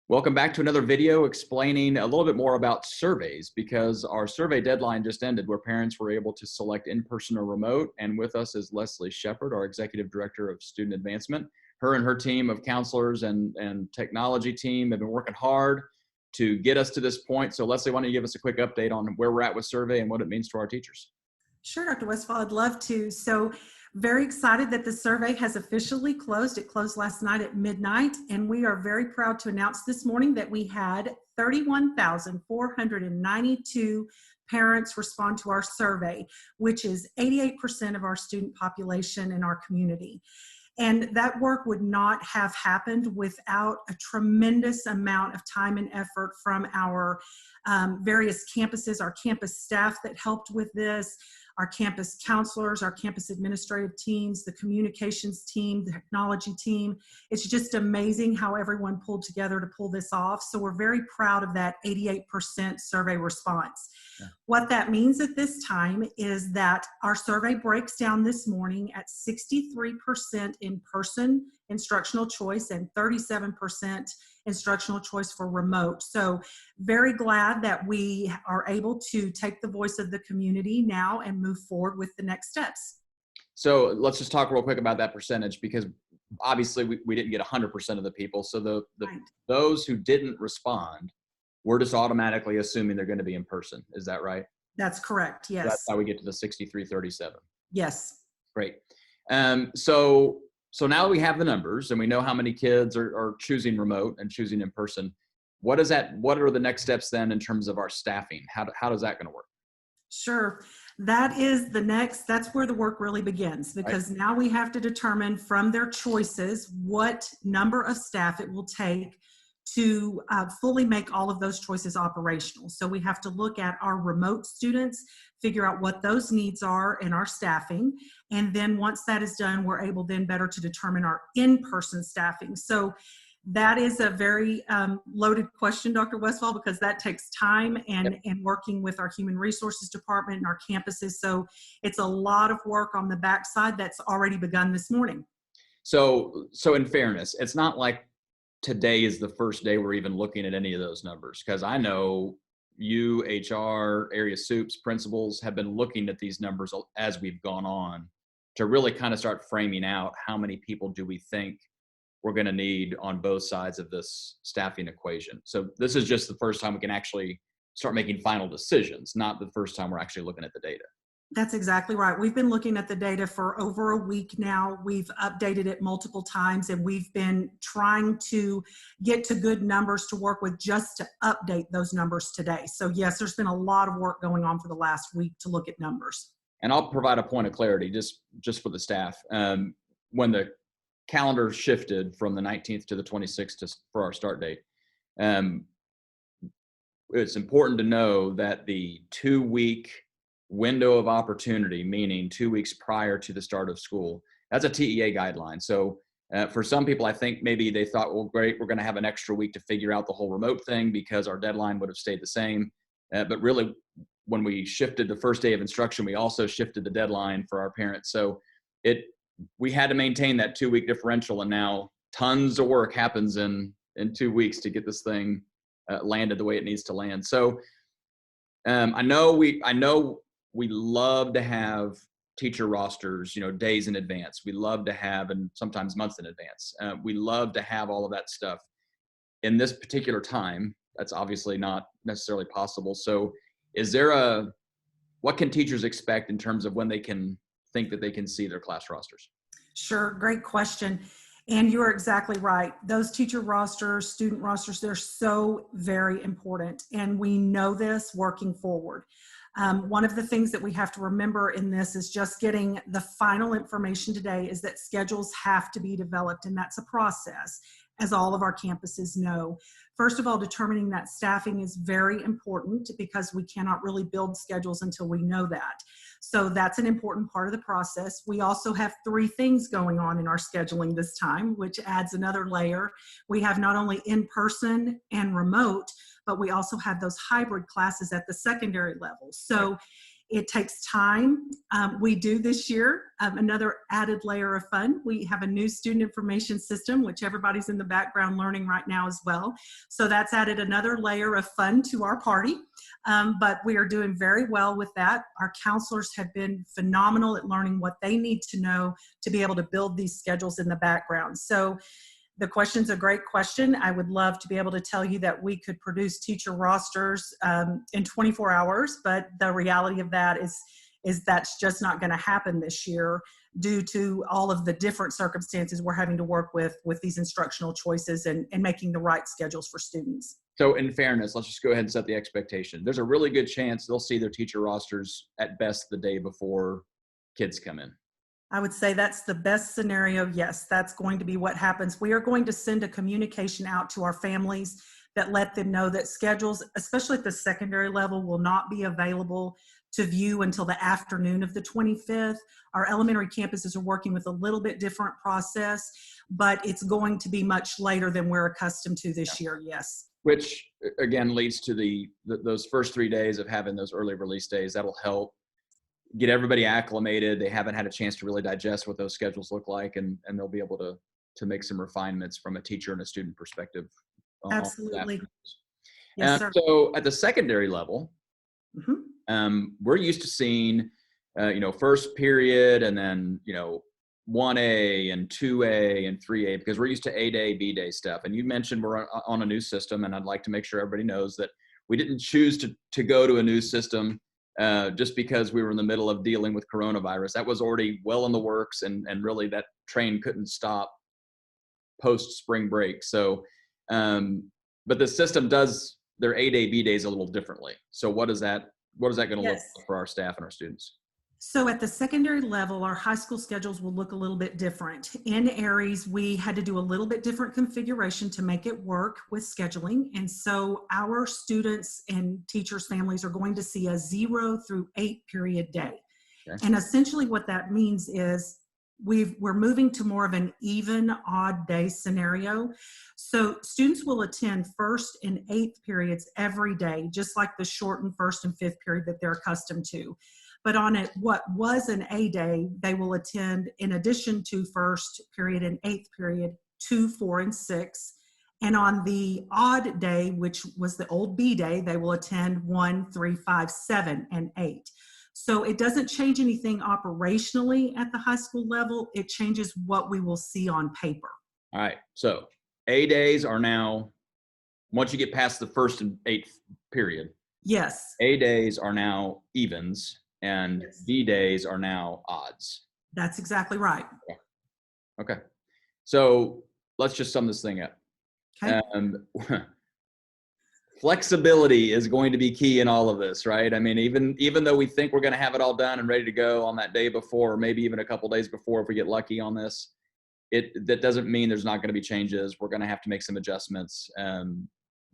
Welcome back to another video explaining a little bit more about surveys, because our survey deadline just ended where parents were able to select in-person or remote. And with us is Leslie Shepard, our Executive Director of Student Advancement. Her and her team of counselors and technology team have been working hard to get us to this point. So Leslie, why don't you give us a quick update on where we're at with survey and what it means to our teachers? Sure, Dr. Westfall, I'd love to. So very excited that the survey has officially closed. It closed last night at midnight, and we are very proud to announce this morning that we had 31,492 parents respond to our survey, which is 88% of our student population in our community. And that work would not have happened without a tremendous amount of time and effort from our various campuses, our campus staff that helped with this, our campus counselors, our campus administrative teams, the communications team, the technology team. It's just amazing how everyone pulled together to pull this off. So we're very proud of that 88% survey response. Yeah. What that means at this time is that our survey breaks down this morning at 63% in-person instructional choice and 37% instructional choice for remote. So very glad that we are able to take the voice of the community now and move forward with the next steps. So let's just talk real quick about that percentage, because obviously we didn't get 100% of the people. So right. Those who didn't respond, we're just automatically assuming they're going to be in person. Is that right? That's correct. Yes. That's how we get to the 63-37. Yes. Great. So now we have the numbers and we know how many kids are choosing remote and choosing in person. What are the next steps then in terms of our staffing? How is that going to work? Sure. That's where the work really begins, because right. Now we have to determine from their choices what number of staff it will take to fully make all of those choices operational. So we have to look at our remote students, figure out what those needs are in our staffing. And then once that is done, we're able then better to determine our in-person staffing. So that is a very loaded question, Dr. Westfall, because that takes time and working with our human resources department and our campuses. So it's a lot of work on the backside that's already begun this morning. So in fairness, it's not like today is the first day we're even looking at any of those numbers, because I know you, HR, area soups, principals have been looking at these numbers as we've gone on to really kind of start framing out how many people do we think we're going to need on both sides of this staffing equation. So this is just the first time we can actually start making final decisions, not the first time we're actually looking at the data. That's exactly right. We've been looking at the data for over a week now. We've updated it multiple times, and we've been trying to get to good numbers to work with just to update those numbers today. So yes, there's been a lot of work going on for the last week to look at numbers. And I'll provide a point of clarity just for the staff. When the calendar shifted from the 19th to the 26th for our start date, it's important to know that the 2-week window of opportunity, meaning 2 weeks prior to the start of school, that's a TEA guideline. So for some people, I think maybe they thought, well, great, we're going to have an extra week to figure out the whole remote thing because our deadline would have stayed the same. But really, when we shifted the first day of instruction, we also shifted the deadline for our parents. So we had to maintain that 2-week differential, and now tons of work happens in 2 weeks to get this thing landed the way it needs to land. So I know we love to have teacher rosters, days in advance. We love to have, and sometimes months in advance. We love to have all of that stuff. In this particular time, that's obviously not necessarily possible. So what can teachers expect in terms of when they can think that they can see their class rosters? Sure, great question. And you're exactly right. Those teacher rosters, student rosters, they're so very important. And we know this working forward. One of the things that we have to remember in this is just getting the final information today is that schedules have to be developed, and that's a process, as all of our campuses know. First of all, determining that staffing is very important because we cannot really build schedules until we know that. So that's an important part of the process. We also have 3 things going on in our scheduling this time, which adds another layer. We have not only in-person and remote, but we also have those hybrid classes at the secondary level. So It takes time. We do this year another added layer of fun. We have a new student information system, which everybody's in the background learning right now as well. So that's added another layer of fun to our party. But we are doing very well with that. Our counselors have been phenomenal at learning what they need to know to be able to build these schedules in the background. So the question's a great question. I would love to be able to tell you that we could produce teacher rosters in 24 hours, but the reality of that is that's just not going to happen this year due to all of the different circumstances we're having to work with these instructional choices and making the right schedules for students. So in fairness, let's just go ahead and set the expectation. There's a really good chance they'll see their teacher rosters at best the day before kids come in. I would say that's the best scenario. Yes, that's going to be what happens. We are going to send a communication out to our families that let them know that schedules, especially at the secondary level, will not be available to view until the afternoon of the 25th. Our elementary campuses are working with a little bit different process, but it's going to be much later than we're accustomed to this year, yes. Which again leads to those first 3 days of having those early release days. That'll help get everybody acclimated. They haven't had a chance to really digest what those schedules look like, and they'll be able to make some refinements from a teacher and a student perspective. Absolutely. Yes, sir. So at the secondary level, we're used to seeing, first period and then, 1A and 2A and 3A, because we're used to A-Day, B-Day stuff. And you mentioned we're on a new system, and I'd like to make sure everybody knows that we didn't choose to go to a new system just because we were in the middle of dealing with coronavirus. That was already well in the works, and really that train couldn't stop post spring break. So, but the system does their A-Day, B-Days a little differently. So what is that going to look like for our staff and our students? So at the secondary level, our high school schedules will look a little bit different. In Aries, we had to do a little bit different configuration to make it work with scheduling. And so our students and teachers' families are going to see a 0 through 8 period day. Okay. And essentially what that means is we're moving to more of an even odd day scenario. So students will attend first and 8th periods every day, just like the shortened first and 5th period that they're accustomed to. But on what was an A day, they will attend, in addition to first period and 8th period, 2, 4, and 6. And on the odd day, which was the old B day, they will attend 1, 3, 5, 7, and 8. So it doesn't change anything operationally at the high school level. It changes what we will see on paper. All right. So A days are now, once you get past the first and 8th period. Yes. A days are now evens. And yes. B days are now odds. That's exactly right. Okay. So let's just sum this thing up. Okay. Flexibility is going to be key in all of this, right? I mean, even though we think we're going to have it all done and ready to go on that day before, or maybe even a couple days before if we get lucky on this, that doesn't mean there's not going to be changes. We're going to have to make some adjustments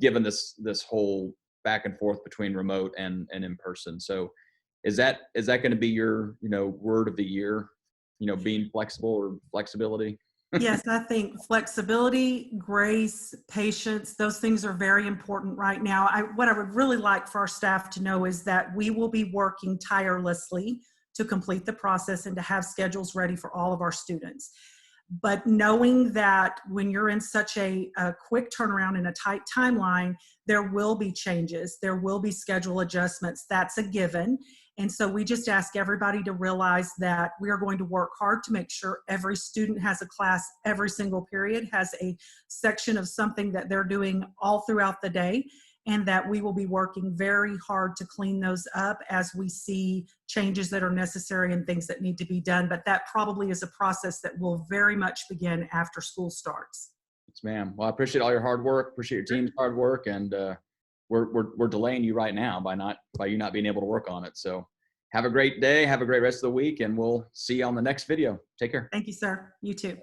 given this whole back and forth between remote and in person. So is that going to be your, word of the year, being flexible or flexibility? Yes, I think flexibility, grace, patience, those things are very important right now. What I would really like for our staff to know is that we will be working tirelessly to complete the process and to have schedules ready for all of our students. But knowing that when you're in such a quick turnaround and a tight timeline, there will be changes, there will be schedule adjustments. That's a given. And so we just ask everybody to realize that we are going to work hard to make sure every student has a class, every single period has a section of something that they're doing all throughout the day, and that we will be working very hard to clean those up as we see changes that are necessary and things that need to be done. But that probably is a process that will very much begin after school starts. Yes, ma'am. Well, I appreciate all your hard work, appreciate your team's hard work, and we're delaying you right now by you not being able to work on it. So have a great day, have a great rest of the week, and we'll see you on the next video. Take care. Thank you, sir. You too.